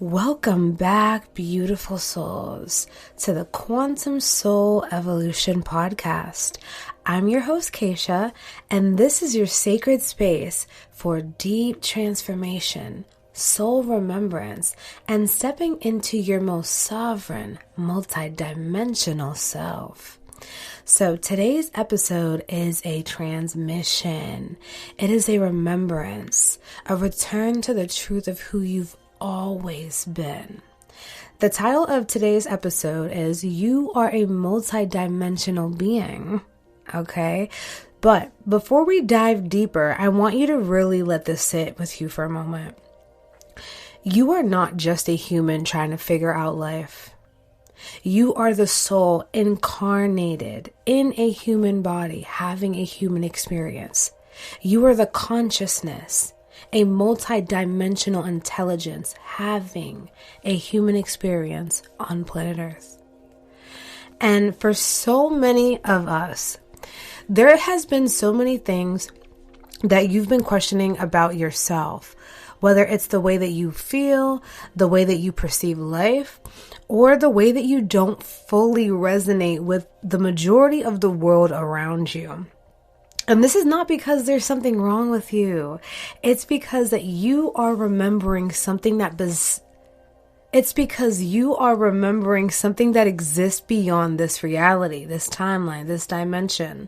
Welcome back, beautiful souls, to the Quantum Soul Evolution Podcast. I'm your host, Keisha, and this is your sacred space for deep transformation, soul remembrance, and stepping into your most sovereign, multidimensional self. So today's episode is a transmission. It is a remembrance, a return to the truth of who you've always been. The title of today's episode is You Are a Multidimensional Being. Okay? But before we dive deeper, I want you to really let this sit with you for a moment. You are not just a human trying to figure out life. You are the soul incarnated in a human body, having a human experience. You are the consciousness, a multidimensional intelligence, having a human experience on planet Earth. And for so many of us, there has been so many things that you've been questioning about yourself, whether it's the way that you feel, the way that you perceive life, or the way that you don't fully resonate with the majority of the world around you. And this is not because there's something wrong with you. It's because that you are remembering something that exists beyond this reality, this timeline, this dimension.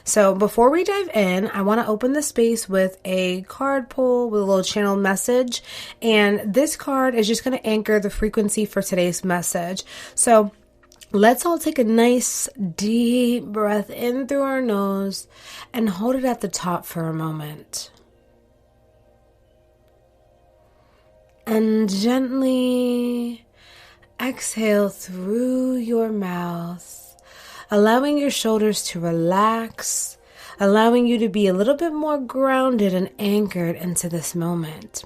So before we dive in, I want to open the space with a card pull with a little channel message. And this card is just going to anchor the frequency for today's message. So let's all take a nice deep breath in through our nose and hold it at the top for a moment. And gently exhale through your mouth, allowing your shoulders to relax, allowing you to be a little bit more grounded and anchored into this moment.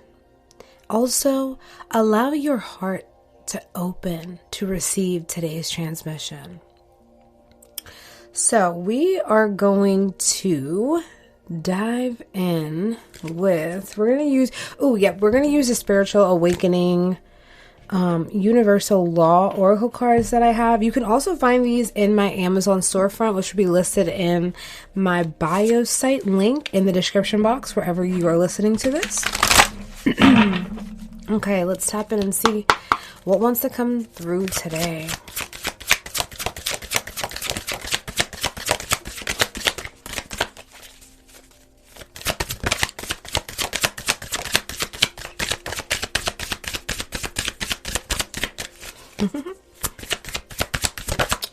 Also, allow your heart to open to receive today's transmission. So we are going to dive in with, we're going to use the Spiritual Awakening Universal Law Oracle cards that I have. You can also find these in my Amazon storefront, which will be listed in my bio site link in the description box, wherever you are listening to this. Okay, let's tap in and see what wants to come through today.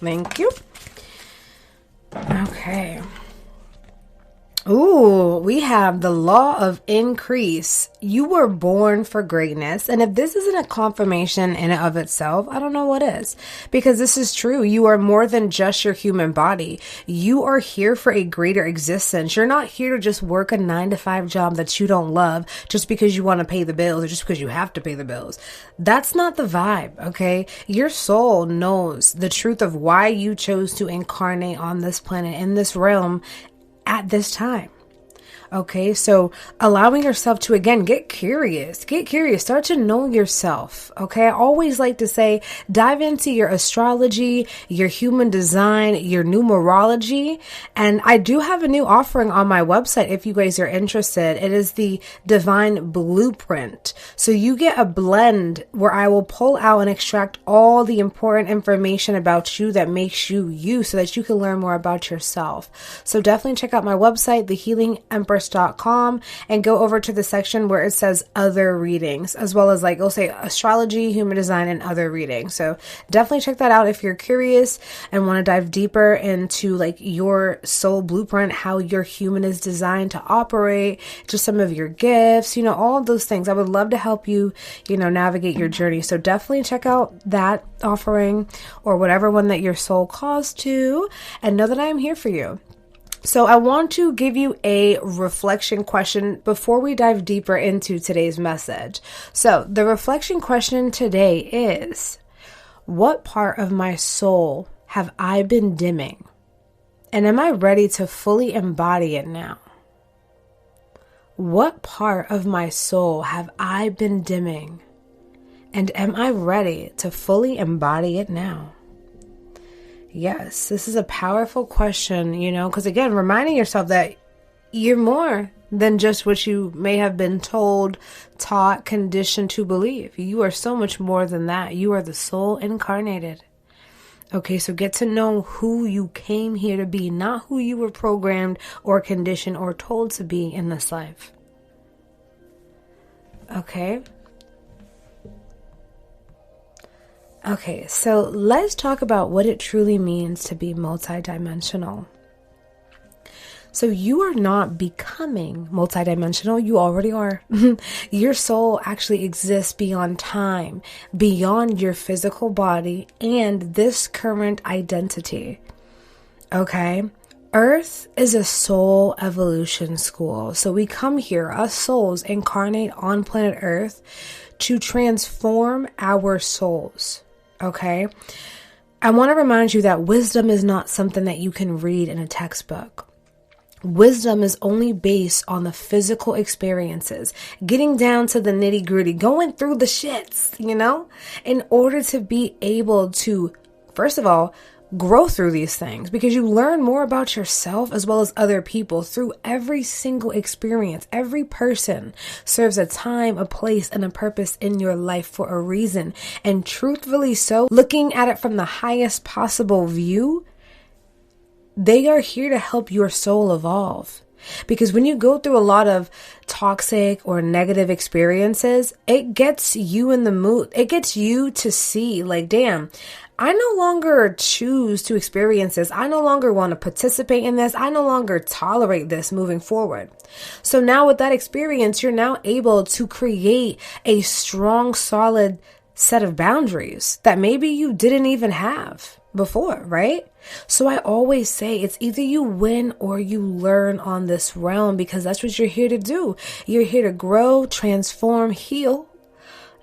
Thank you. Okay. Ooh, we have the law of increase. You were born for greatness. And if this isn't a confirmation in and of itself, I don't know what is. Because this is true. You are more than just your human body. You are here for a greater existence. You're not here to just work a 9-to-5 job that you don't love just because you want to pay the bills or just because you have to pay the bills. That's not the vibe, okay? Your soul knows the truth of why you chose to incarnate on this planet, in this realm, at this time. Okay, so allowing yourself to, again, get curious, start to know yourself. Okay, I always like to say, dive into your astrology, your human design, your numerology. And I do have a new offering on my website if you guys are interested. It is the Divine Blueprint. So you get a blend where I will pull out and extract all the important information about you that makes you you, so that you can learn more about yourself. So definitely check out my website, thehealingempress.com, and go over to the section where it says other readings, as well as, like, it'll say astrology, human design, and other readings. So definitely check that out if you're curious and want to dive deeper into, like, your soul blueprint, how your human is designed to operate, just some of your gifts, all of those things. I would love to help you, navigate your journey. So definitely check out that offering or whatever one that your soul calls to, and know that I am here for you. So I want to give you a reflection question before we dive deeper into today's message. So the reflection question today is, what part of my soul have I been dimming? And am I ready to fully embody it now? What part of my soul have I been dimming? And am I ready to fully embody it now? Yes, this is a powerful question, because again, reminding yourself that you're more than just what you may have been told, taught, conditioned to believe. You are so much more than that. You are the soul incarnated. Okay, so get to know who you came here to be, not who you were programmed or conditioned or told to be in this life. Okay. Okay, so let's talk about what it truly means to be multidimensional. So you are not becoming multidimensional, you already are. Your soul actually exists beyond time, beyond your physical body and this current identity. Okay? Earth is a soul evolution school. So we come here, us souls incarnate on planet Earth to transform our souls. Okay? I want to remind you that wisdom is not something that you can read in a textbook. Wisdom is only based on the physical experiences, getting down to the nitty gritty, going through the shits, in order to be able to, first of all, grow through these things, because you learn more about yourself as well as other people through every single experience. Every person serves a time, a place, and a purpose in your life for a reason. And truthfully so, looking at it from the highest possible view, they are here to help your soul evolve. Because when you go through a lot of toxic or negative experiences, it gets you in the mood. It gets you to see, like, damn, I no longer choose to experience this. I no longer want to participate in this. I no longer tolerate this moving forward. So now with that experience, you're now able to create a strong, solid set of boundaries that maybe you didn't even have before, right? So I always say it's either you win or you learn on this realm, because that's what you're here to do. You're here to grow, transform, heal,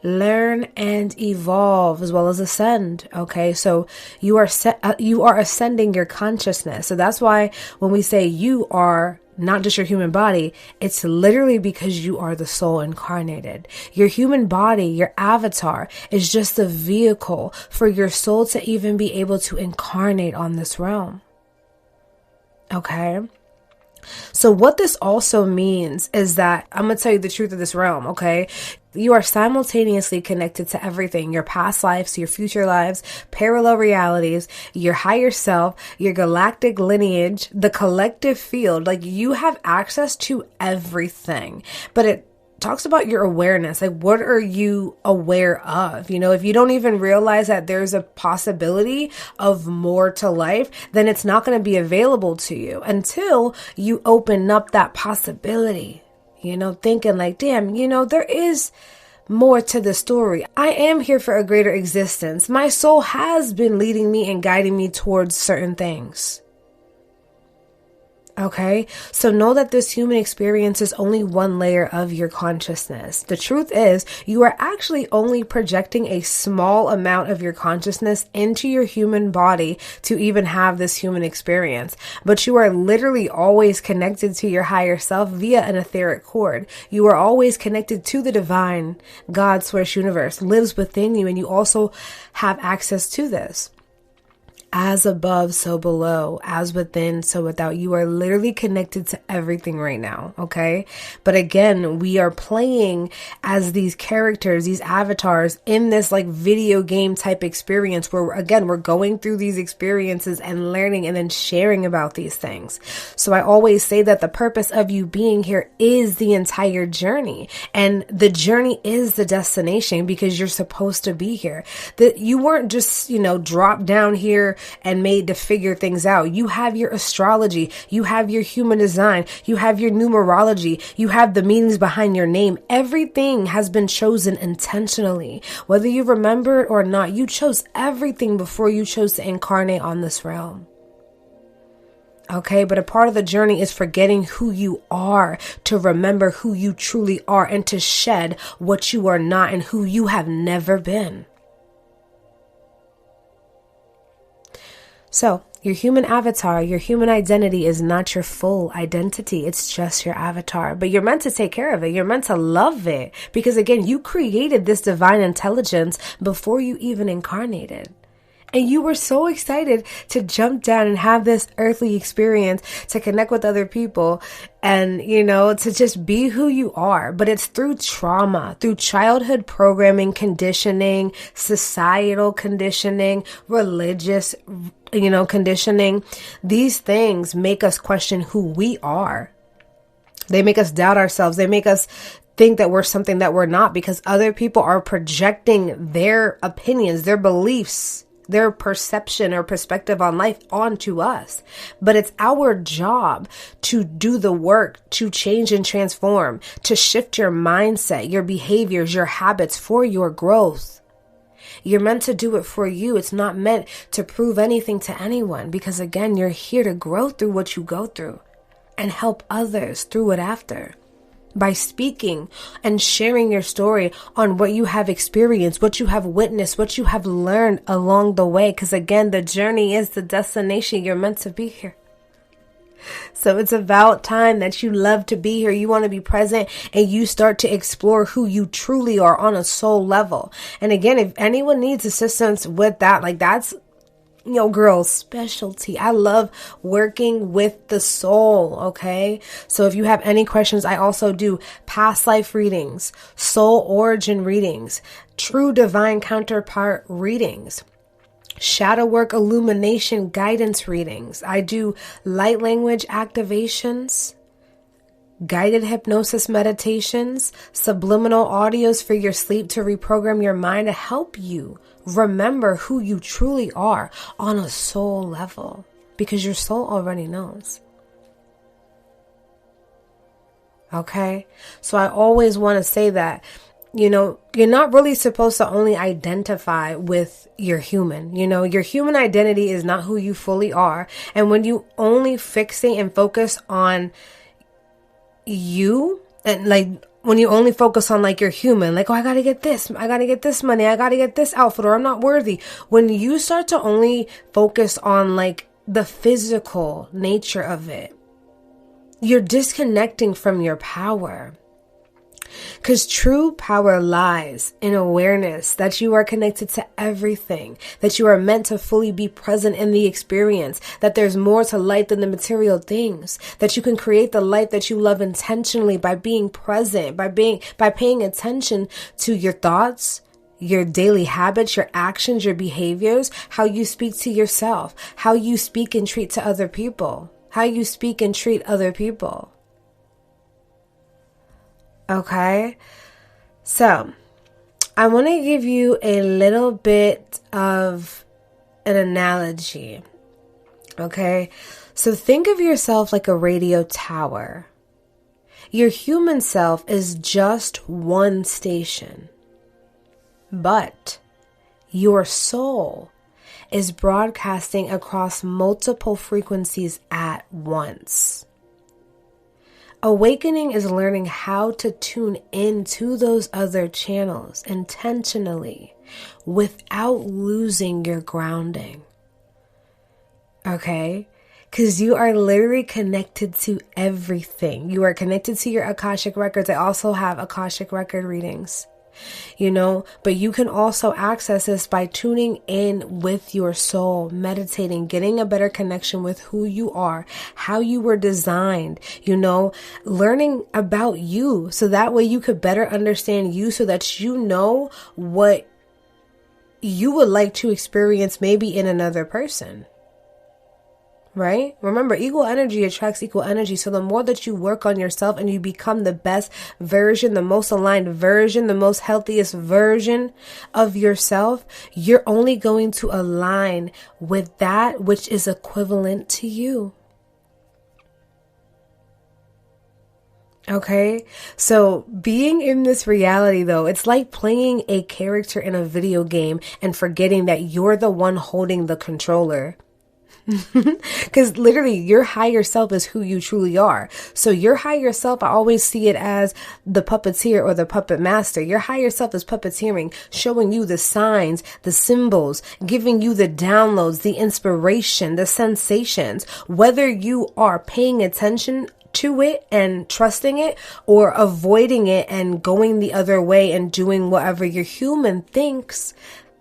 learn, and evolve, as well as ascend. Okay, so you are ascending your consciousness. So that's why when we say you are not just your human body, it's literally because you are the soul incarnated. Your human body, your avatar, is just the vehicle for your soul to even be able to incarnate on this realm. Okay? So what this also means is that, I'm going to tell you the truth of this realm, okay? You are simultaneously connected to everything, your past lives, your future lives, parallel realities, your higher self, your galactic lineage, the collective field. Like, you have access to everything, but it talks about your awareness. Like, what are you aware of? If you don't even realize that there's a possibility of more to life, then it's not going to be available to you until you open up that possibility, thinking like, damn, there is more to the story. I am here for a greater existence. My soul has been leading me and guiding me towards certain things. Okay, so know that this human experience is only one layer of your consciousness. The truth is, you are actually only projecting a small amount of your consciousness into your human body to even have this human experience. But you are literally always connected to your higher self via an etheric cord. You are always connected to the divine. God, source, universe lives within you, and you also have access to this. As above, so below, as within, so without. You are literally connected to everything right now, okay? But again, we are playing as these characters, these avatars in this like video game type experience where, again, we're going through these experiences and learning and then sharing about these things. So I always say that the purpose of you being here is the entire journey. And the journey is the destination because you're supposed to be here. That you weren't just, dropped down here and made to figure things out. You have your astrology, you have your human design, you have your numerology, you have the meanings behind your name. Everything has been chosen intentionally. Whether you remember it or not, you chose everything before you chose to incarnate on this realm. Okay, but a part of the journey is forgetting who you are, to remember who you truly are, and to shed what you are not and who you have never been. So Your human avatar, your human identity is not your full identity. It's just your avatar. But you're meant to take care of it. You're meant to love it. Because again, you created this divine intelligence before you even incarnated. And you were so excited to jump down and have this earthly experience, to connect with other people and, to just be who you are. But it's through trauma, through childhood programming, conditioning, societal conditioning, religious, conditioning. These things make us question who we are. They make us doubt ourselves. They make us think that we're something that we're not, because other people are projecting their opinions, their beliefs, their perception or perspective on life onto us. But it's our job to do the work, to change and transform, to shift your mindset, your behaviors, your habits for your growth. You're meant to do it for you. It's not meant to prove anything to anyone, because again, you're here to grow through what you go through and help others through it after. By speaking and sharing your story on what you have experienced, what you have witnessed, what you have learned along the way. Because again, the journey is the destination. You're meant to be here. So it's about time that you love to be here. You want to be present and you start to explore who you truly are on a soul level. And again, if anyone needs assistance with that, that's girl's specialty. I love working with the soul, okay? So if you have any questions, I also do past life readings, soul origin readings, true divine counterpart readings, shadow work illumination guidance readings. I do light language activations, guided hypnosis meditations, subliminal audios for your sleep to reprogram your mind to help you remember who you truly are on a soul level, because your soul already knows. Okay? So I always want to say that, you're not really supposed to only identify with your human. Your human identity is not who you fully are. And when you only fixate and focus on you, and when you only focus on you're human, I gotta get this money, I gotta get this outfit, or I'm not worthy. When you start to only focus on the physical nature of it, you're disconnecting from your power. Because true power lies in awareness that you are connected to everything, that you are meant to fully be present in the experience, that there's more to life than the material things, that you can create the life that you love intentionally by being present, by paying attention to your thoughts, your daily habits, your actions, your behaviors, how you speak to yourself, how you speak and treat to other people, how you speak and treat other people. Okay, so I want to give you a little bit of an analogy. Okay, so think of yourself like a radio tower. Your human self is just one station, but your soul is broadcasting across multiple frequencies at once. Awakening is learning how to tune into those other channels intentionally without losing your grounding. Okay? Because you are literally connected to everything. You are connected to your Akashic records. I also have Akashic record readings. But you can also access this by tuning in with your soul, meditating, getting a better connection with who you are, how you were designed, learning about you. So that way you could better understand you, so that you know what you would like to experience maybe in another person. Right? Remember, equal energy attracts equal energy. So the more that you work on yourself and you become the best version, the most aligned version, the most healthiest version of yourself, you're only going to align with that which is equivalent to you. Okay, so being in this reality, though, it's like playing a character in a video game and forgetting that you're the one holding the controller. Because literally your higher self is who you truly are. So your higher self, I always see it as the puppeteer or the puppet master. Your higher self is puppeteering, showing you the signs, the symbols, giving you the downloads, the inspiration, the sensations, whether you are paying attention to it and trusting it or avoiding it and going the other way and doing whatever your human thinks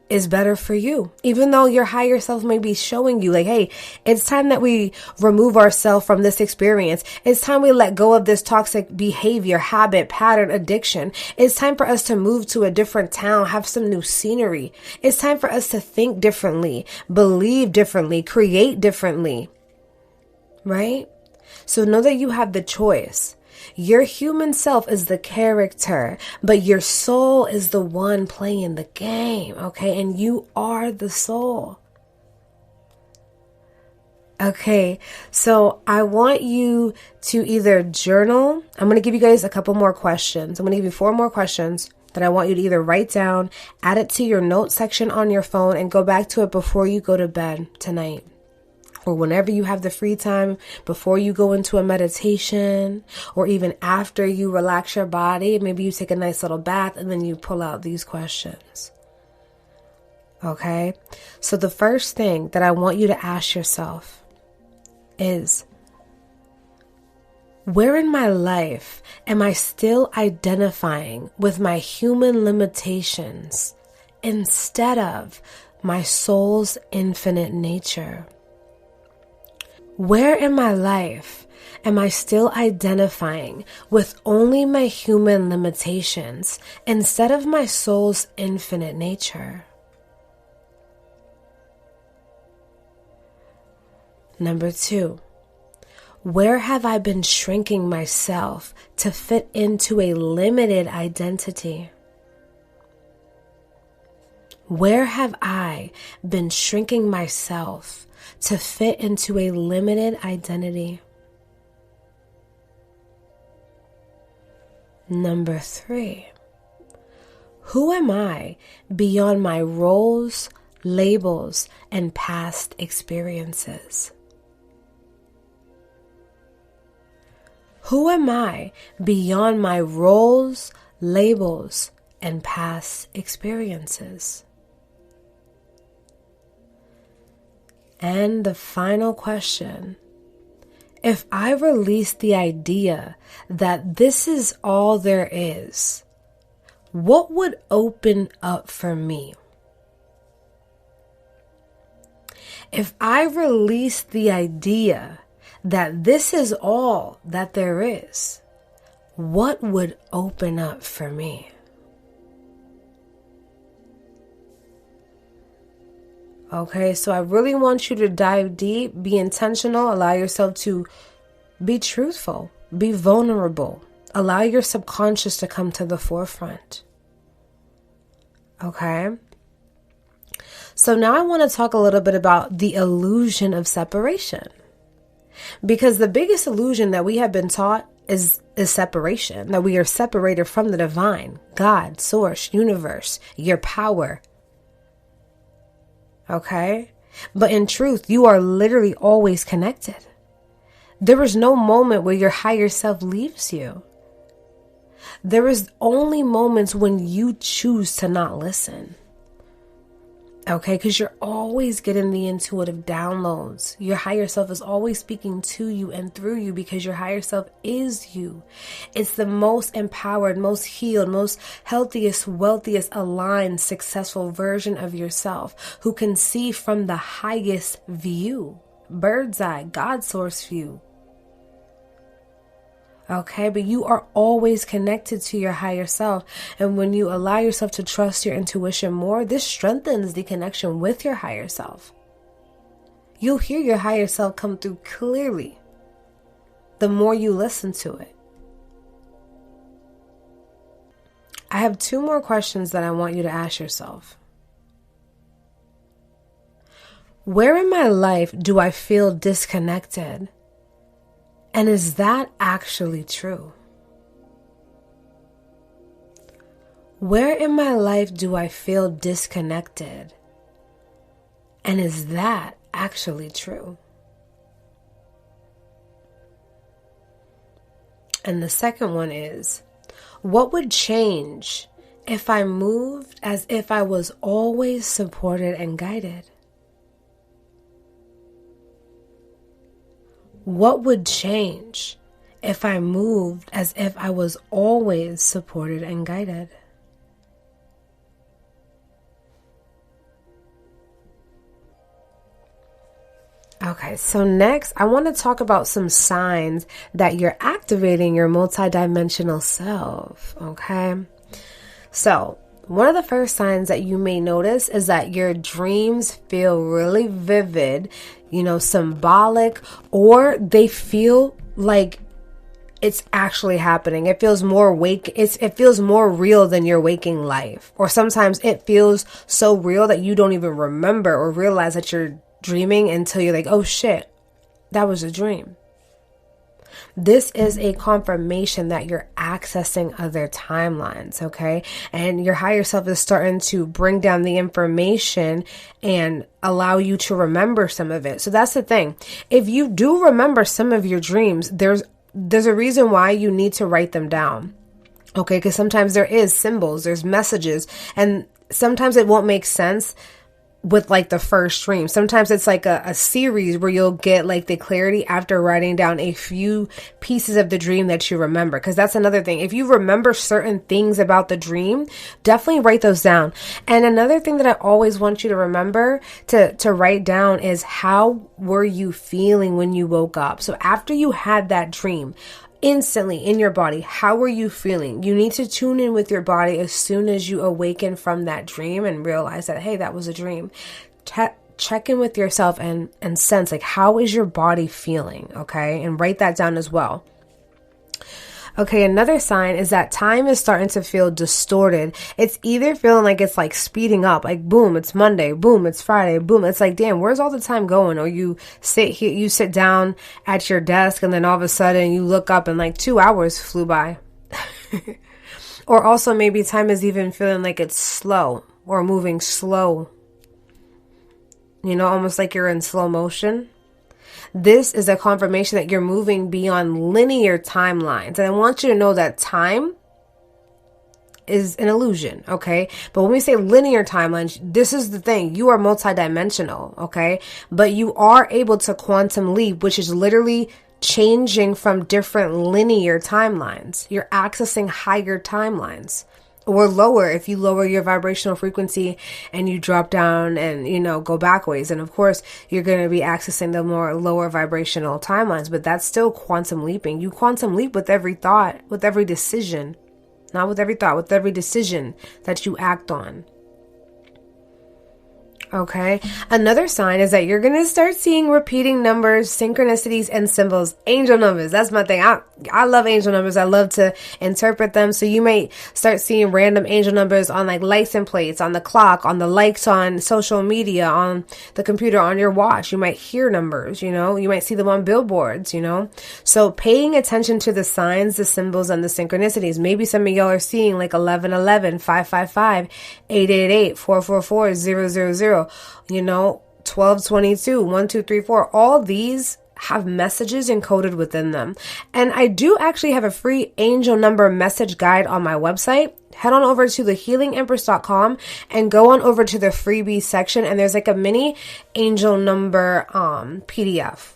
is better for you. Even though your higher self may be showing you like, hey, it's time that we remove ourselves from this experience. It's time we let go of this toxic behavior, habit, pattern, addiction. It's time for us to move to a different town, have some new scenery. It's time for us to think differently, believe differently, create differently. Right? So know that you have the choice. Your human self is the character, but your soul is the one playing the game, okay? And you are the soul. Okay, so I want you to either journal. I'm going to give you guys a couple more questions. I'm going to give you 4 more questions that I want you to either write down, add it to your notes section on your phone, and go back to it before you go to bed tonight. Or whenever you have the free time, before you go into a meditation, or even after you relax your body, maybe you take a nice little bath and then you pull out these questions. Okay? So the first thing that I want you to ask yourself is, where in my life am I still identifying with my human limitations instead of my soul's infinite nature? Where in my life am I still identifying with only my human limitations instead of my soul's infinite nature? Number 2, where have I been shrinking myself to fit into a limited identity? Where have I been shrinking myself to fit into a limited identity? Number 3, who am I beyond my roles, labels, and past experiences? Who am I beyond my roles, labels, and past experiences? And the final question, if I release the idea that this is all there is, what would open up for me? If I release the idea that this is all that there is, what would open up for me? Okay, so I really want you to dive deep, be intentional, allow yourself to be truthful, be vulnerable, allow your subconscious to come to the forefront. Okay, so now I want to talk a little bit about the illusion of separation. Because the biggest illusion that we have been taught is separation, that we are separated from the divine, God, source, universe, your power. Okay? But in truth, you are literally always connected. There is no moment where your higher self leaves you. There is only moments when you choose to not listen. Okay? Because you're always getting the intuitive downloads. Your higher self is always speaking to you and through you because your higher self is you. It's the most empowered, most healed, most healthiest, wealthiest, aligned, successful version of yourself who can see from the highest view, bird's eye, God source view. Okay, but you are always connected to your higher self. And when you allow yourself to trust your intuition more, this strengthens the connection with your higher self. You'll hear your higher self come through clearly the more you listen to it. I have 2 more questions that I want you to ask yourself. Where in my life do I feel disconnected? And is that actually true? Where in my life do I feel disconnected? And is that actually true? And the second one is, what would change if I moved as if I was always supported and guided? What would change if I moved as if I was always supported and guided? Okay, so next I want to talk about some signs that you're activating your multidimensional self, okay? So, one of the first signs that you may notice is that your dreams feel really vivid, symbolic, or they feel like it's actually happening. It feels more it feels more real than your waking life. Or sometimes it feels so real that you don't even remember or realize that you're dreaming until you're like, oh shit, that was a dream. This is a confirmation that you're accessing other timelines, okay? And your higher self is starting to bring down the information and allow you to remember some of it. So that's the thing. If you do remember some of your dreams, there's a reason why you need to write them down, okay? Because sometimes there is symbols, there's messages, and sometimes it won't make sense with like the first dream. Sometimes it's like a series where you'll get like the clarity after writing down a few pieces of the dream that you remember. Because that's another thing. If you remember certain things about the dream, definitely write those down. And another thing that I always want you to remember to write down is, how were you feeling when you woke up? So after you had that dream, instantly in your body, how were you feeling? You need to tune in with your body as soon as you awaken from that dream and realize that, hey, that was a dream. Check in with yourself and sense, like, how is your body feeling? Okay. And write that down as well. Okay, another sign is that time is starting to feel distorted. It's either feeling like it's like speeding up, like boom, it's Monday, boom, it's Friday, boom. It's like, damn, where's all the time going? Or you sit down at your desk and then all of a sudden you look up and like 2 hours flew by. Or also maybe time is even feeling like it's slow or moving slow. Almost like you're in slow motion. This is a confirmation that you're moving beyond linear timelines. And I want you to know that time is an illusion, okay? But when we say linear timelines, this is the thing. You are multidimensional, okay? But you are able to quantum leap, which is literally changing from different linear timelines. You're accessing higher timelines. Or lower if you lower your vibrational frequency and you drop down and, go backwards. And of course, you're going to be accessing the more lower vibrational timelines, but that's still quantum leaping. You quantum leap with every thought, with every decision, not with every thought, with every decision that you act on. Okay. Another sign is that you're going to start seeing repeating numbers, synchronicities, and symbols. Angel numbers. That's my thing. I love angel numbers. I love to interpret them. So you may start seeing random angel numbers on like license plates, on the clock, on the likes on social media, on the computer, on your watch. You might hear numbers, you might see them on billboards, So paying attention to the signs, the symbols, and the synchronicities. Maybe some of y'all are seeing like 1111, 555, 888, 444, 000. 1222, 1234, all these have messages encoded within them. And I do actually have a free angel number message guide on my website. Head on over to thehealingempress.com and go on over to the freebie section, and there's like a mini angel number PDF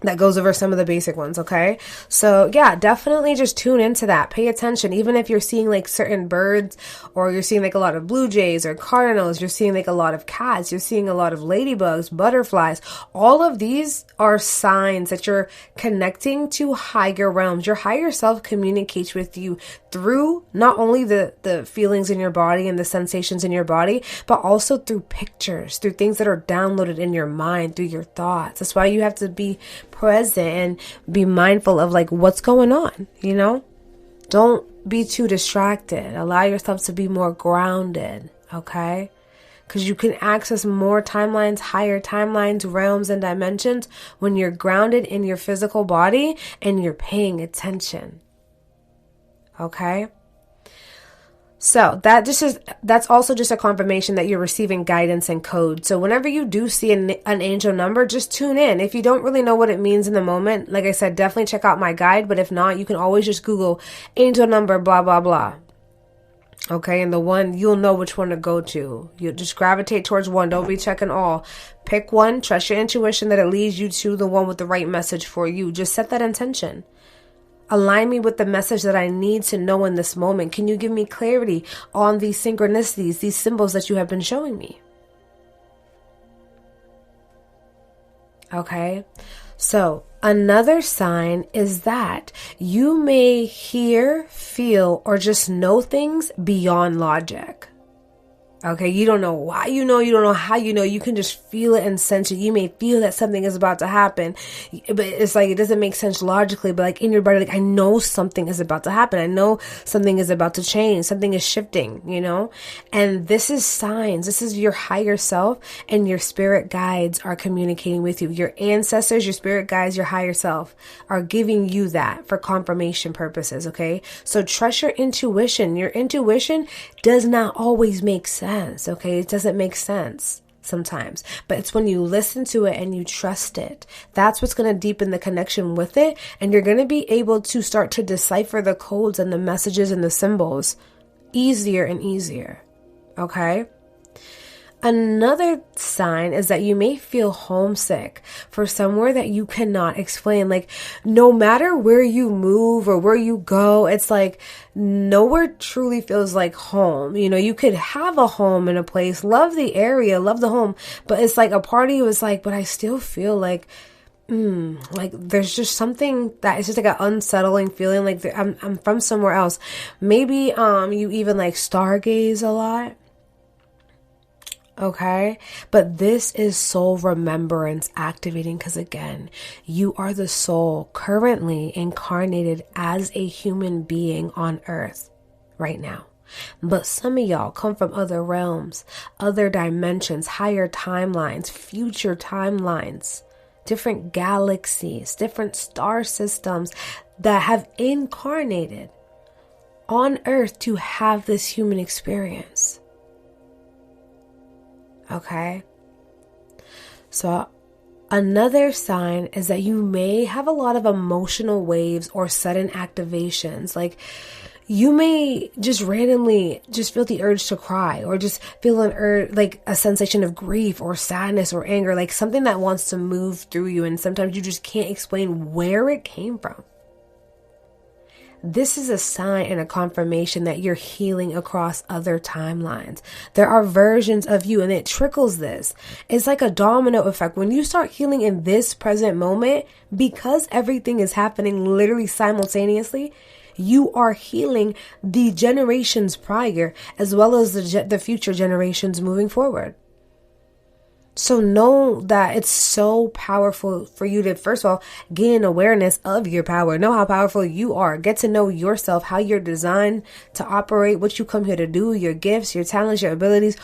that goes over some of the basic ones, okay? So yeah, definitely just tune into that. Pay attention. Even if you're seeing like certain birds, or you're seeing like a lot of blue jays or cardinals, you're seeing like a lot of cats, you're seeing a lot of ladybugs, butterflies. All of these are signs that you're connecting to higher realms. Your higher self communicates with you through not only the feelings in your body and the sensations in your body, but also through pictures, through things that are downloaded in your mind, through your thoughts. That's why you have to be present and be mindful of like what's going on, Don't be too distracted. Allow yourself to be more grounded, okay? Because you can access more timelines, higher timelines, realms, and dimensions when you're grounded in your physical body and you're paying attention, okay? So that's also just a confirmation that you're receiving guidance and code. So whenever you do see an angel number, just tune in. If you don't really know what it means in the moment, like I said, definitely check out my guide. But if not, you can always just Google angel number, blah, blah, blah. Okay, and the one, you'll know which one to go to. You just gravitate towards one. Don't be checking all. Pick one. Trust your intuition that it leads you to the one with the right message for you. Just set that intention. Align me with the message that I need to know in this moment. Can you give me clarity on these synchronicities, these symbols that you have been showing me? Okay. So another sign is that you may hear, feel, or just know things beyond logic. Okay, you don't know why you know, you don't know how you know, you can just feel it and sense it. You may feel that something is about to happen, but it's like, it doesn't make sense logically, but like in your body, like, I know something is about to happen. I know something is about to change. Something is shifting, you know? And this is signs. This is your higher self, and your spirit guides are communicating with you. Your ancestors, your spirit guides, your higher self are giving you that for confirmation purposes, okay? So trust your intuition. Your intuition does not always make sense. Okay, it doesn't make sense sometimes, but it's when you listen to it and you trust it. That's what's going to deepen the connection with it, and you're going to be able to start to decipher the codes and the messages and the symbols easier and easier. Okay. Another sign is that you may feel homesick for somewhere that you cannot explain. Like, no matter where you move or where you go, it's like nowhere truly feels like home. You know, you could have a home in a place, love the area, love the home, but it's like a part of you is like, but I still feel like, like there's just something that is just like an unsettling feeling. Like I'm from somewhere else. Maybe you even like stargaze a lot. Okay, but this is soul remembrance activating, because again, you are the soul currently incarnated as a human being on earth right now. But some of y'all come from other realms, other dimensions, higher timelines, future timelines, different galaxies, different star systems that have incarnated on earth to have this human experience. Okay. So another sign is that you may have a lot of emotional waves or sudden activations. Like you may just randomly just feel the urge to cry, or just feel an urge, like a sensation of grief or sadness or anger, like something that wants to move through you. And sometimes you just can't explain where it came from. This is a sign and a confirmation that you're healing across other timelines. There are versions of you, and it trickles this. It's like a domino effect. When you start healing in this present moment, because everything is happening literally simultaneously, you are healing the generations prior as well as the future generations moving forward. So know that it's so powerful for you to, first of all, gain awareness of your power. Know how powerful you are. Get to know yourself, how you're designed to operate, what you come here to do, your gifts, your talents, your abilities,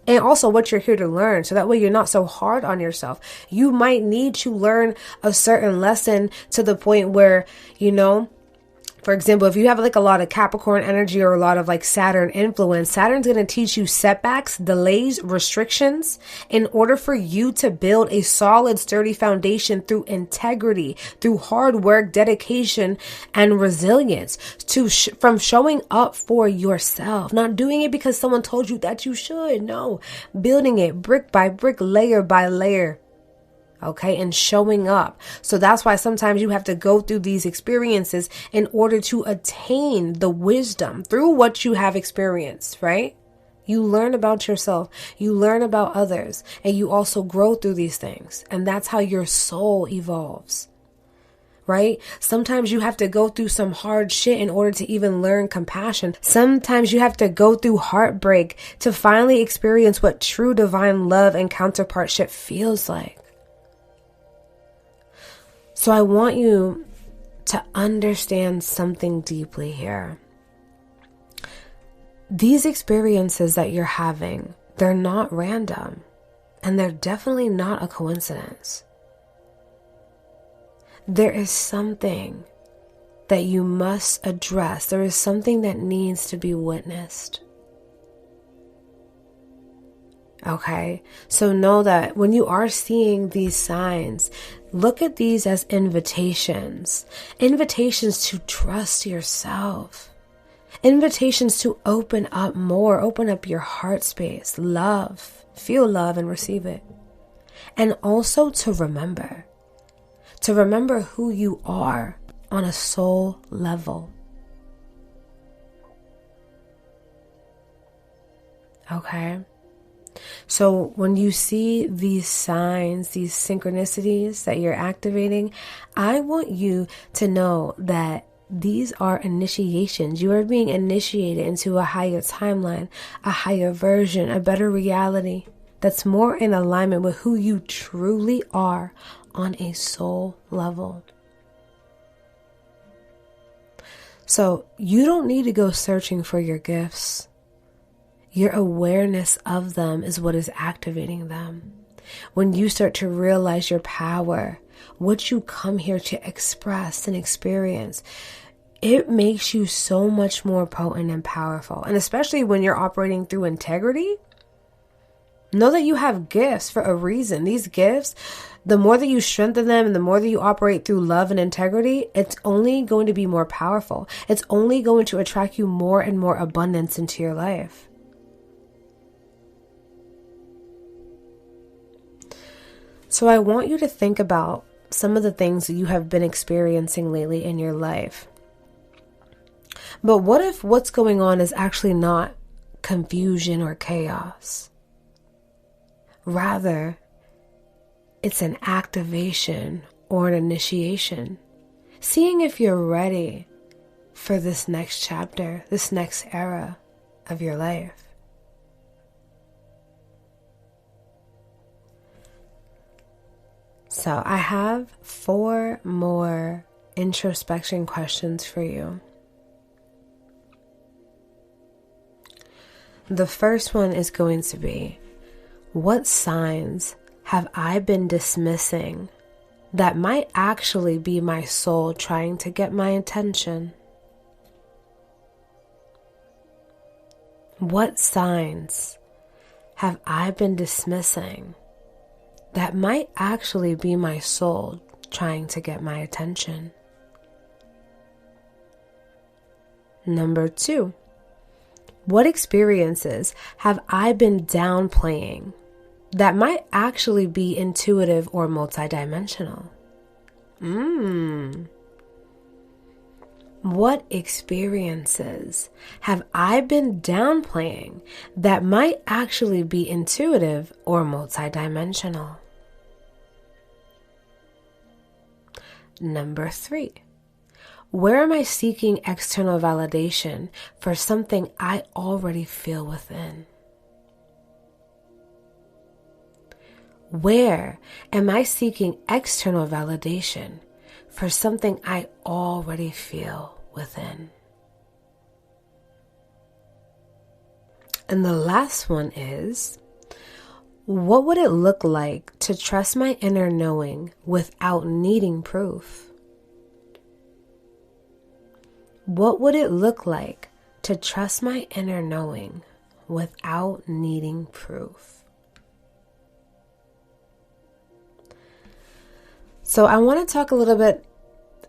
and also what you're here to learn. So that way you're not so hard on yourself. You might need to learn a certain lesson to the point where, you know, for example, if you have like a lot of Capricorn energy or a lot of like Saturn influence, Saturn's going to teach you setbacks, delays, restrictions in order for you to build a solid, sturdy foundation through integrity, through hard work, dedication, and resilience, from showing up for yourself, not doing it because someone told you that you should. No, building it brick by brick, layer by layer. Okay, and showing up. So that's why sometimes you have to go through these experiences in order to attain the wisdom through what you have experienced, right? You learn about yourself, you learn about others, and you also grow through these things. And that's how your soul evolves, right? Sometimes you have to go through some hard shit in order to even learn compassion. Sometimes you have to go through heartbreak to finally experience what true divine love and counterpartship feels like. So I want you to understand something deeply here. These experiences that you're having, they're not random, and they're definitely not a coincidence. There is something that you must address. There is something that needs to be witnessed. Okay, so know that when you are seeing these signs, look at these as invitations. Invitations to trust yourself. Invitations to open up more, open up your heart space, love, feel love and receive it. And also to remember who you are on a soul level. Okay? So when you see these signs, these synchronicities that you're activating, I want you to know that these are initiations. You are being initiated into a higher timeline, a higher version, a better reality that's more in alignment with who you truly are on a soul level. So you don't need to go searching for your gifts. Your awareness of them is what is activating them. When you start to realize your power, what you come here to express and experience, it makes you so much more potent and powerful. And especially when you're operating through integrity, know that you have gifts for a reason. These gifts, the more that you strengthen them and the more that you operate through love and integrity, it's only going to be more powerful. It's only going to attract you more and more abundance into your life. So I want you to think about some of the things that you have been experiencing lately in your life. But what if what's going on is actually not confusion or chaos? Rather, it's an activation or an initiation. Seeing if you're ready for this next chapter, this next era of your life. So I have 4 more introspection questions for you. The first one is going to be, what signs have I been dismissing that might actually be my soul trying to get my attention? What signs have I been dismissing that might actually be my soul trying to get my attention? Number 2, what experiences have I been downplaying that might actually be intuitive or multidimensional? What experiences have I been downplaying that might actually be intuitive or multidimensional? Number 3, where am I seeking external validation for something I already feel within? Where am I seeking external validation for something I already feel within? And the last one is, what would it look like to trust my inner knowing without needing proof? What would it look like to trust my inner knowing without needing proof? So I want to talk a little bit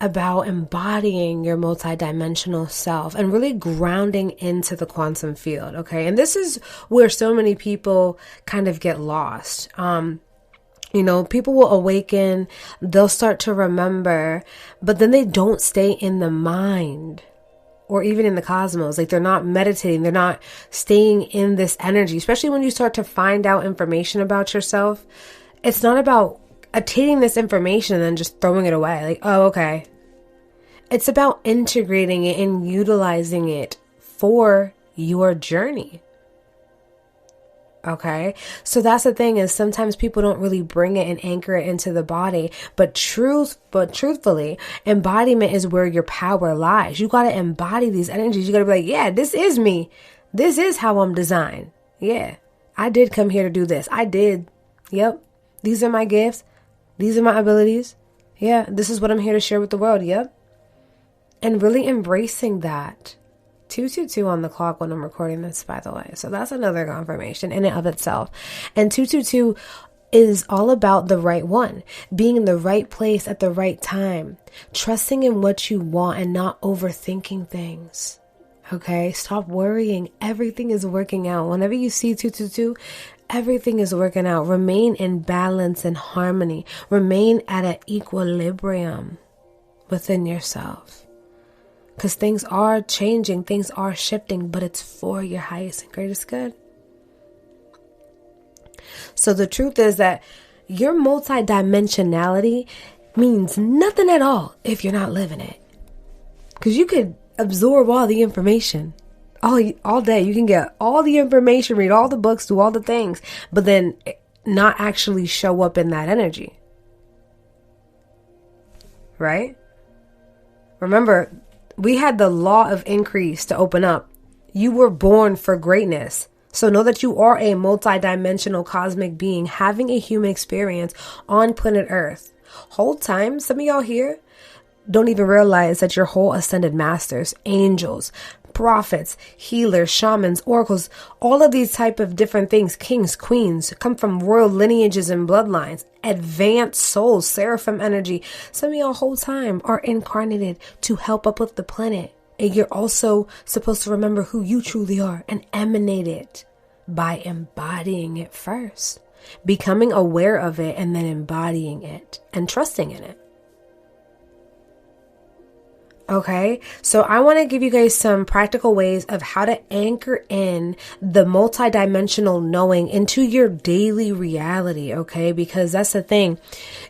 about embodying your multidimensional self and really grounding into the quantum field, okay? And this is where so many people kind of get lost. People will awaken, they'll start to remember, but then they don't stay in the mind or even in the cosmos. Like, they're not meditating, they're not staying in this energy, especially when you start to find out information about yourself. It's not about attaining this information and then just throwing it away. Like, oh, okay. It's about integrating it and utilizing it for your journey. Okay? So that's the thing, is sometimes people don't really bring it and anchor it into the body, but truthfully, embodiment is where your power lies. You got to embody these energies. You got to be like, yeah, this is me. This is how I'm designed. Yeah. I did come here to do this. I did. Yep. These are my gifts. These are my abilities. Yeah, this is what I'm here to share with the world. Yep. And really embracing that 222 on the clock when I'm recording this, by the way. So that's another confirmation in and of itself. And 222 is all about the right one, being in the right place at the right time, trusting in what you want and not overthinking things. Okay, stop worrying. Everything is working out. Whenever you see 222, everything is working out. Remain in balance and harmony. Remain at an equilibrium within yourself. Because things are changing, things are shifting, but it's for your highest and greatest good. So the truth is that your multidimensionality means nothing at all if you're not living it. Because you could absorb all the information all day. You can get all the information, read all the books, do all the things, but then not actually show up in that energy. Right? Remember, we had the law of increase to open up. You were born for greatness. So know that you are a multidimensional cosmic being having a human experience on planet Earth. Whole time, some of y'all here don't even realize that your whole ascended masters, angels, prophets, healers, shamans, oracles, all of these type of different things, kings, queens, come from royal lineages and bloodlines, advanced souls, seraphim energy. Some of y'all whole time are incarnated to help uplift the planet. And you're also supposed to remember who you truly are and emanate it by embodying it first, becoming aware of it and then embodying it and trusting in it. Okay, so I want to give you guys some practical ways of how to anchor in the multidimensional knowing into your daily reality, okay? Because that's the thing.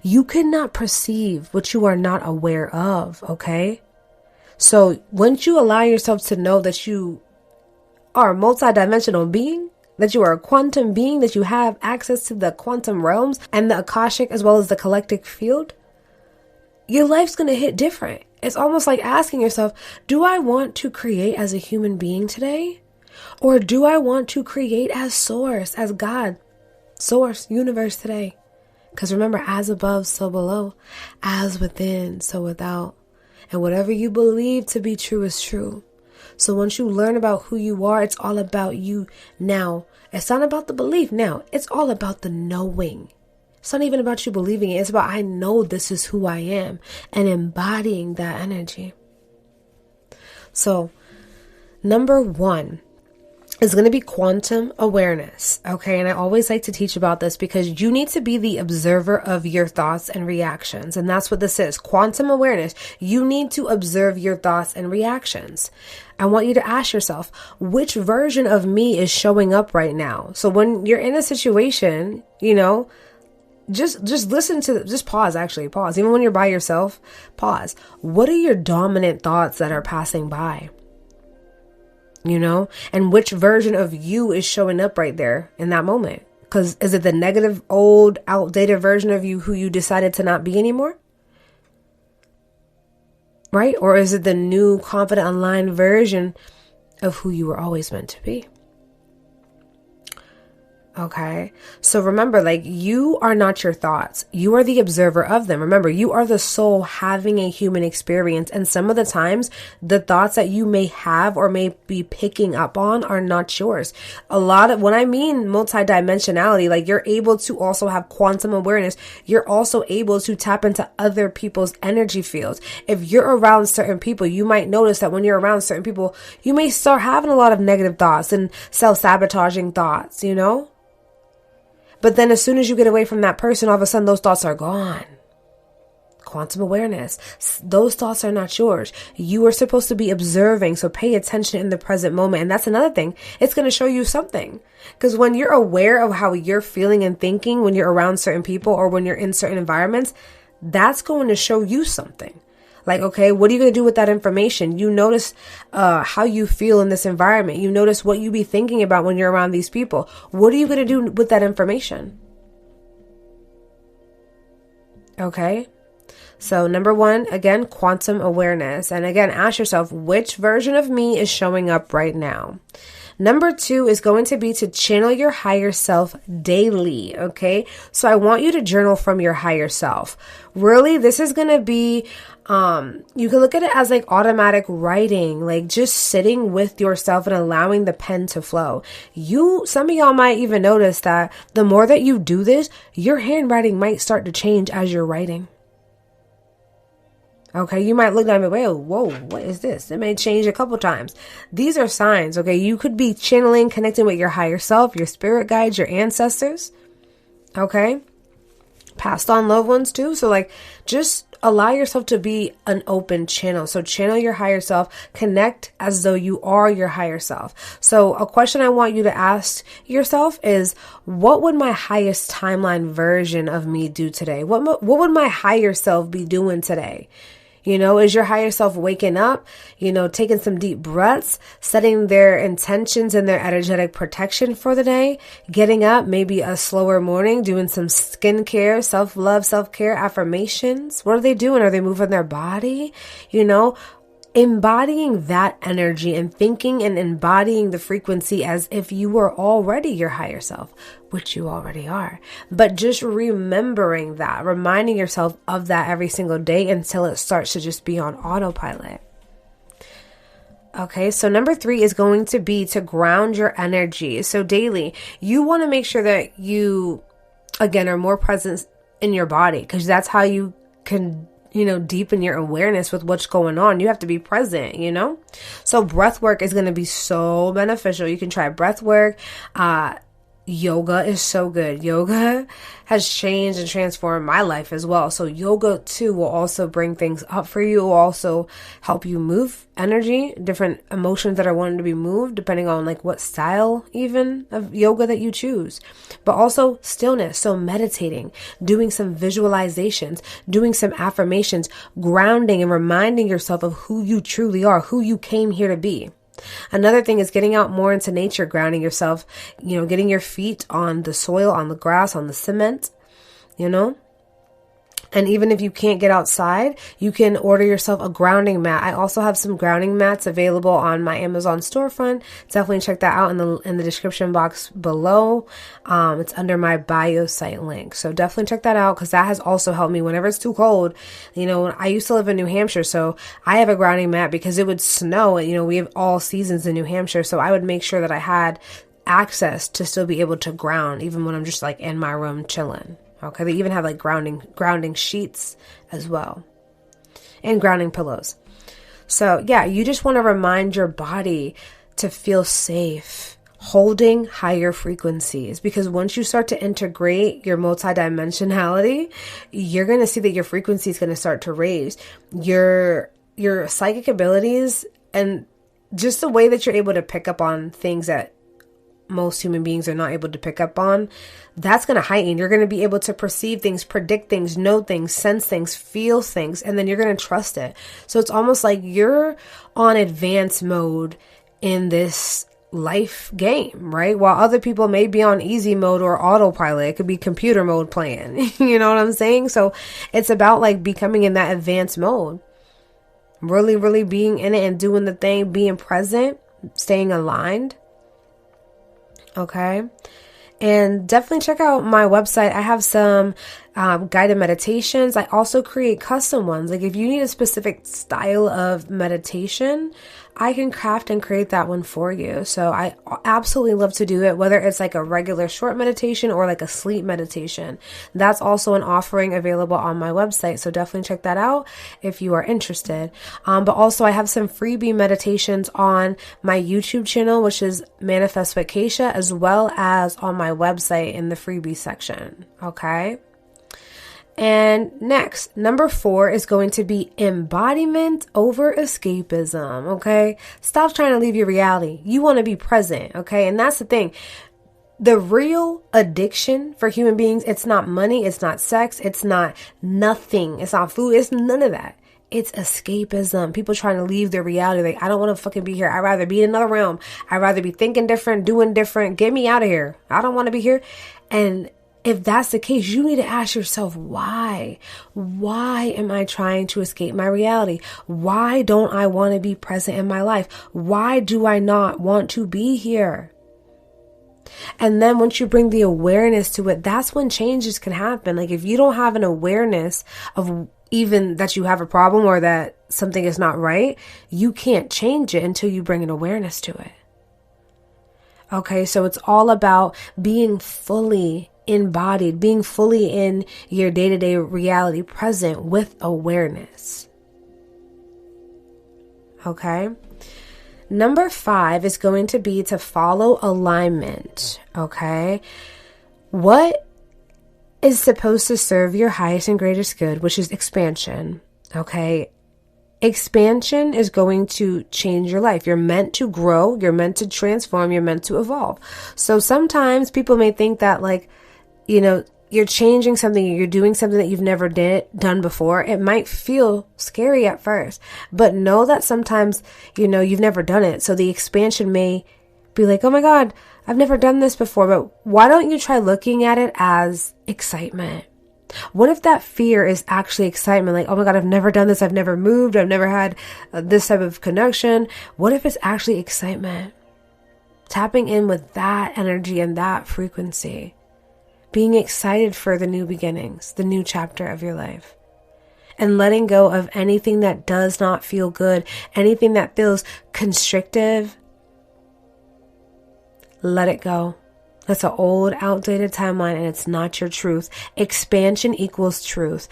You cannot perceive what you are not aware of, okay? So once you allow yourself to know that you are a multidimensional being, that you are a quantum being, that you have access to the quantum realms and the Akashic as well as the collective field, your life's going to hit different. It's almost like asking yourself, do I want to create as a human being today? Or do I want to create as source, as God, source, universe today? Because remember, as above, so below, as within, so without. And whatever you believe to be true is true. So once you learn about who you are, it's all about you now. It's not about the belief now. It's all about the knowing. It's not even about you believing it. It's about, I know this is who I am, and embodying that energy. So, number 1 is going to be quantum awareness. Okay. And I always like to teach about this because you need to be the observer of your thoughts and reactions. And that's what this is. Quantum awareness. You need to observe your thoughts and reactions. I want you to ask yourself, which version of me is showing up right now? So when you're in a situation, you know, just listen to, just pause, actually pause. Even when you're by yourself, pause. What are your dominant thoughts that are passing by? You know, and which version of you is showing up right there in that moment? Because is it the negative, old, outdated version of you who you decided to not be anymore? Right? Or is it the new, confident, aligned version of who you were always meant to be? Okay. So remember, like, you are not your thoughts. You are the observer of them. Remember, you are the soul having a human experience. And some of the times the thoughts that you may have or may be picking up on are not yours. A lot of, when I mean multidimensionality, like, you're able to also have quantum awareness. You're also able to tap into other people's energy fields. If you're around certain people, you might notice that when you're around certain people, you may start having a lot of negative thoughts and self-sabotaging thoughts, you know? But then as soon as you get away from that person, all of a sudden those thoughts are gone. Quantum awareness. Those thoughts are not yours. You are supposed to be observing. So pay attention in the present moment. And that's another thing. It's going to show you something. Because when you're aware of how you're feeling and thinking when you're around certain people or when you're in certain environments, that's going to show you something. Like, okay, what are you going to do with that information? You notice how you feel in this environment. You notice what you be thinking about when you're around these people. What are you going to do with that information? Okay. So number one, again, quantum awareness. And again, ask yourself, which version of me is showing up right now? Number two is going to be to channel your higher self daily, okay? So I want you to journal from your higher self. Really, this is going to be, you can look at it as like automatic writing, like just sitting with yourself and allowing the pen to flow. Some of y'all might even notice that the more that you do this, your handwriting might start to change as you're writing. Okay, you might look at me, whoa, what is this? It may change a couple times. These are signs, okay? You could be channeling, connecting with your higher self, your spirit guides, your ancestors, okay? Passed on loved ones too. So like, just allow yourself to be an open channel. So channel your higher self, connect as though you are your higher self. So a question I want you to ask yourself is, what would my highest timeline version of me do today? What would my higher self be doing today? You know, is your higher self waking up, taking some deep breaths, setting their intentions and their energetic protection for the day, getting up, maybe a slower morning, doing some skincare, self-love, self-care affirmations? What are they doing? Are they moving their body? Embodying that energy and thinking and embodying the frequency as if you were already your higher self, which you already are. But just remembering that, reminding yourself of that every single day until it starts to just be on autopilot. Okay, so number three is going to be to ground your energy. So daily, you want to make sure that you, again, are more present in your body, because that's how you can deepen your awareness with what's going on. You have to be present, So breath work is going to be so beneficial. You can try breath work. Yoga is so good. Yoga has changed and transformed my life as well. So yoga too will also bring things up for you. It will also help you move energy, different emotions that are wanting to be moved, depending on like what style even of yoga that you choose. But also stillness. So meditating, doing some visualizations, doing some affirmations, grounding and reminding yourself of who you truly are, who you came here to be. Another thing is getting out more into nature, grounding yourself, getting your feet on the soil, on the grass, on the cement, And even if you can't get outside, you can order yourself a grounding mat. I also have some grounding mats available on my Amazon storefront. Definitely check that out in the description box below. It's under my bio site link. So definitely check that out, because that has also helped me whenever it's too cold. I used to live in New Hampshire, so I have a grounding mat because it would snow. We have all seasons in New Hampshire, so I would make sure that I had access to still be able to ground, even when I'm just like in my room chilling. Okay, they even have like grounding sheets as well, and grounding pillows. So yeah, you just want to remind your body to feel safe, holding higher frequencies, because once you start to integrate your multidimensionality, you're going to see that your frequency is going to start to raise. Your psychic abilities and just the way that you're able to pick up on things that most human beings are not able to pick up on, that's going to heighten. You're going to be able to perceive things, predict things, know things, sense things, feel things, and then you're going to trust it. So it's almost like you're on advanced mode in this life game, right? While other people may be on easy mode or autopilot, it could be computer mode playing. You know what I'm saying? So it's about like becoming in that advanced mode, really, really being in it and doing the thing, being present, staying aligned. Okay. And definitely check out my website. I have some guided meditations. I also create custom ones. Like if you need a specific style of meditation, I can craft and create that one for you. So I absolutely love to do it, whether it's like a regular short meditation or like a sleep meditation. That's also an offering available on my website. So definitely check that out if you are interested. But also I have some freebie meditations on my YouTube channel, which is Manifest with Keisha, as well as on my website in the freebie section. Okay. And next, number 4 is going to be embodiment over escapism, okay? Stop trying to leave your reality. You want to be present, okay? And that's the thing. The real addiction for human beings, it's not money, it's not sex, it's not nothing, it's not food, it's none of that. It's escapism. People trying to leave their reality. Like, I don't want to fucking be here. I'd rather be in another realm. I'd rather be thinking different, doing different. Get me out of here. I don't want to be here. And if that's the case, you need to ask yourself, why? Why am I trying to escape my reality? Why don't I want to be present in my life? Why do I not want to be here? And then once you bring the awareness to it, that's when changes can happen. Like if you don't have an awareness of even that you have a problem or that something is not right, you can't change it until you bring an awareness to it. Okay, so it's all about being fully embodied, being fully in your day-to-day reality, present with awareness. Okay? Number 5 is going to be to follow alignment. Okay? What is supposed to serve your highest and greatest good, which is expansion. Okay? Expansion is going to change your life. You're meant to grow. You're meant to transform. You're meant to evolve. So sometimes people may think that you're changing something, you're doing something that you've never done before. It might feel scary at first, but know that sometimes, you've never done it. So the expansion may be like, oh my God, I've never done this before, but why don't you try looking at it as excitement? What if that fear is actually excitement? Like, oh my God, I've never done this. I've never moved. I've never had this type of connection. What if it's actually excitement? Tapping in with that energy and that frequency. Being excited for the new beginnings, the new chapter of your life. And letting go of anything that does not feel good, anything that feels constrictive. Let it go. That's an old, outdated timeline and it's not your truth. Expansion equals truth.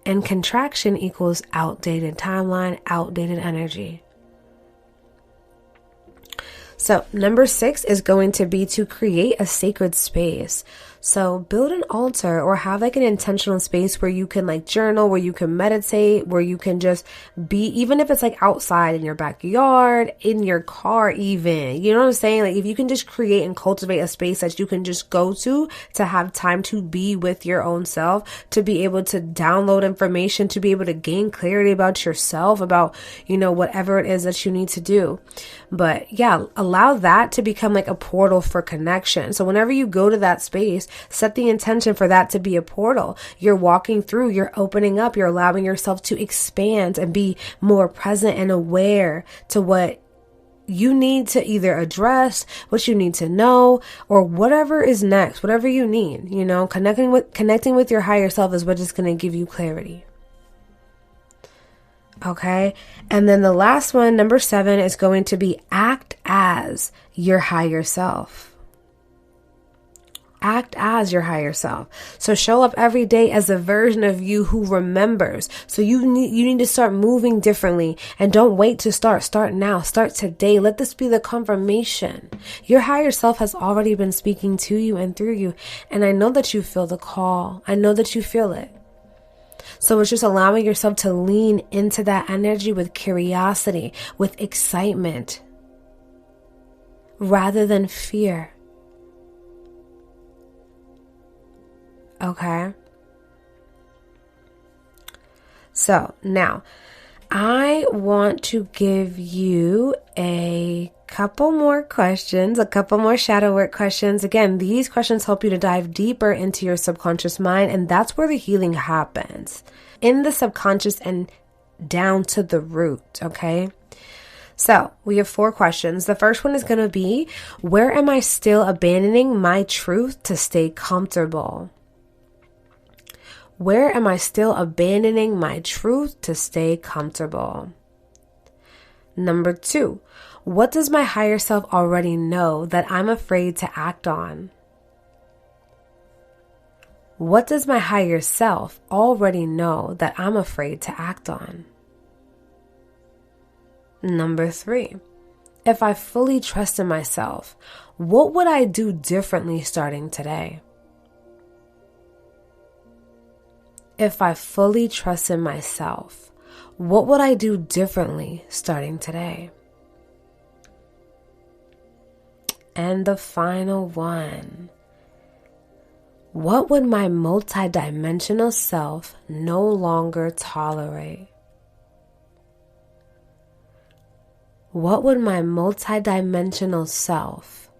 And contraction equals outdated timeline, outdated energy. So number 6 is going to be to create a sacred space. So build an altar or have like an intentional space where you can like journal, where you can meditate, where you can just be, even if it's like outside in your backyard, in your car even, you know what I'm saying? Like if you can just create and cultivate a space that you can just go to have time to be with your own self, to be able to download information, to be able to gain clarity about yourself, about, whatever it is that you need to do. But yeah, allow that to become like a portal for connection. So whenever you go to that space, set the intention for that to be a portal. You're walking through, you're opening up, you're allowing yourself to expand and be more present and aware to what you need to either address, what you need to know, or whatever is next, whatever you need. Connecting with your higher self is what is going to give you clarity. Okay. And then the last one, number 7, is going to be act as your higher self. Act as your higher self. So show up every day as a version of you who remembers. So you need to start moving differently, and don't wait to start. Start now. Start today. Let this be the confirmation. Your higher self has already been speaking to you and through you. And I know that you feel the call. I know that you feel it. So it's just allowing yourself to lean into that energy with curiosity, with excitement, rather than fear. Okay. So now I want to give you a couple more questions, a couple more shadow work questions. Again, these questions help you to dive deeper into your subconscious mind, and that's where the healing happens, in the subconscious and down to the root. Okay. So we have 4 questions. The first one is going to be, where am I still abandoning my truth to stay comfortable? Where am I still abandoning my truth to stay comfortable? Number 2, what does my higher self already know that I'm afraid to act on? What does my higher self already know that I'm afraid to act on? Number 3, if I fully trust in myself, what would I do differently starting today? If I fully trust in myself, what would I do differently starting today? And the final one, what would my multidimensional self no longer tolerate? What would my multidimensional self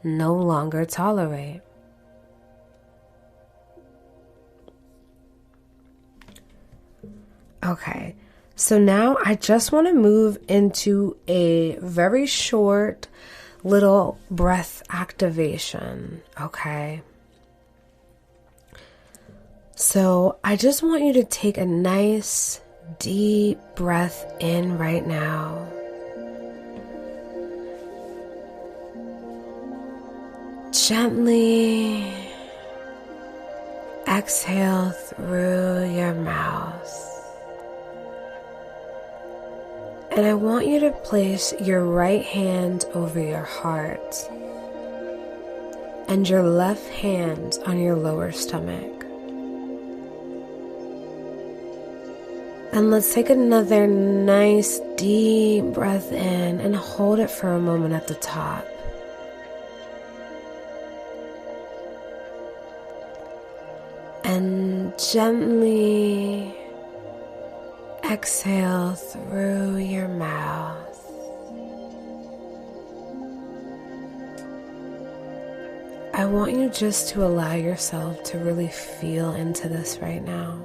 no longer tolerate? Okay, so now I just want to move into a very short little breath activation, okay? So I just want you to take a nice deep breath in right now. Gently exhale through your mouth. And I want you to place your right hand over your heart and your left hand on your lower stomach. And let's take another nice deep breath in and hold it for a moment at the top. And gently exhale through your mouth. I want you just to allow yourself to really feel into this right now.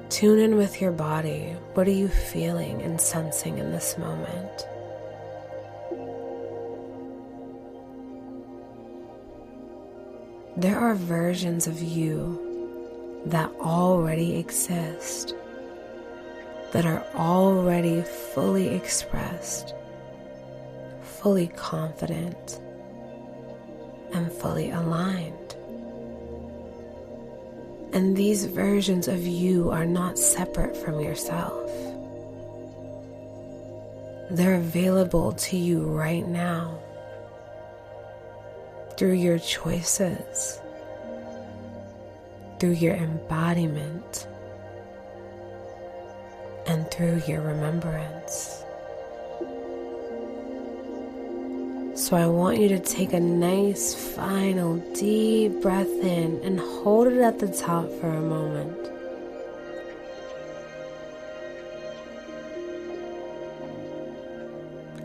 Tune in with your body. What are you feeling and sensing in this moment? There are versions of you that already exist, that are already fully expressed, fully confident, and fully aligned. And these versions of you are not separate from yourself. They're available to you right now through your choices, through your embodiment, and through your remembrance. So I want you to take a nice final deep breath in and hold it at the top for a moment.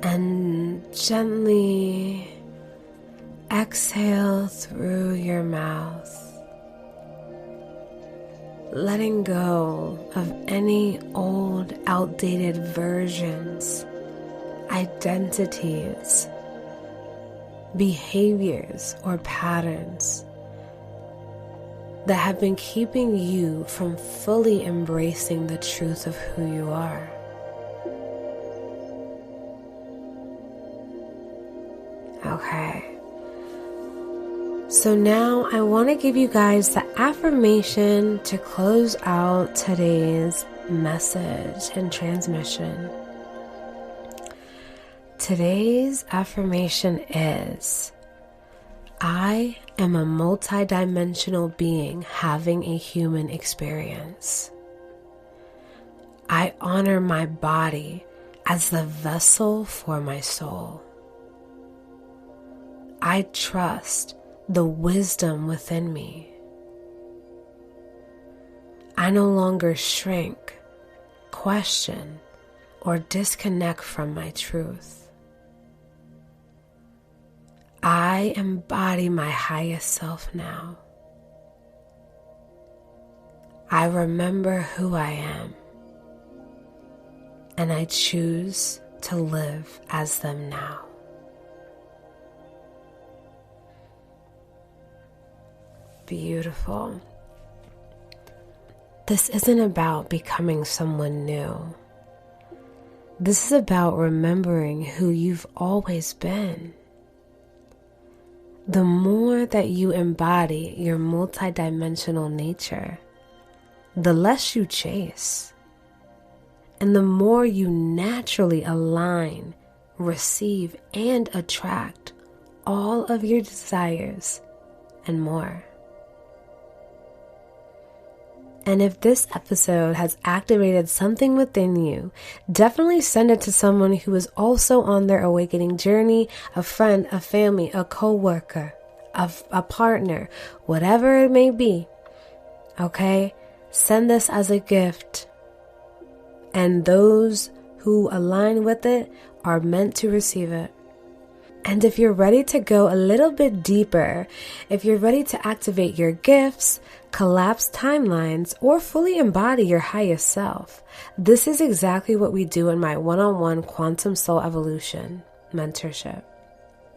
And gently exhale through your mouth, letting go of any old, outdated versions, identities, behaviors, or patterns that have been keeping you from fully embracing the truth of who you are. Okay. So now I want to give you guys the affirmation to close out today's message and transmission. Today's affirmation is, I am a multidimensional being having a human experience. I honor my body as the vessel for my soul. I trust the wisdom within me. I no longer shrink, question, or disconnect from my truth. I embody my highest self now. I remember who I am, and I choose to live as them now. Beautiful. This isn't about becoming someone new. This is about remembering who you've always been. The more that you embody your multidimensional nature, the less you chase, and the more you naturally align, receive, and attract all of your desires and more. And if this episode has activated something within you, definitely send it to someone who is also on their awakening journey, a friend, a family, a coworker, a partner, whatever it may be. Okay? Send this as a gift. And those who align with it are meant to receive it. And if you're ready to go a little bit deeper, if you're ready to activate your gifts, collapse timelines, or fully embody your highest self, this is exactly what we do in my one-on-one Quantum Soul Evolution mentorship.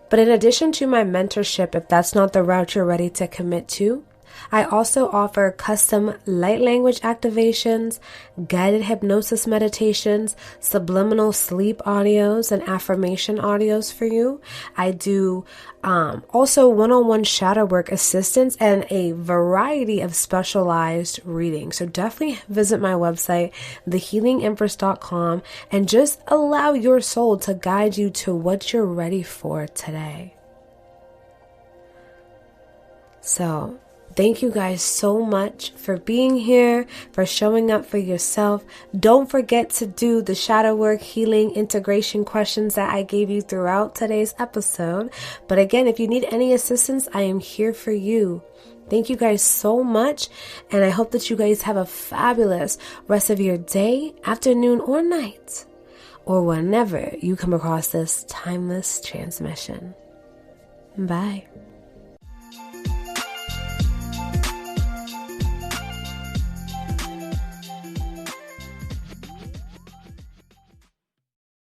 But in addition to my mentorship, if that's not the route you're ready to commit to, I also offer custom light language activations, guided hypnosis meditations, subliminal sleep audios, and affirmation audios for you. I do also one-on-one shadow work assistance and a variety of specialized readings. So definitely visit my website, thehealingempress.com, and just allow your soul to guide you to what you're ready for today. So, thank you guys so much for being here, for showing up for yourself. Don't forget to do the shadow work, healing, integration questions that I gave you throughout today's episode. But again, if you need any assistance, I am here for you. Thank you guys so much, and I hope that you guys have a fabulous rest of your day, afternoon, or night, or whenever you come across this timeless transmission. Bye.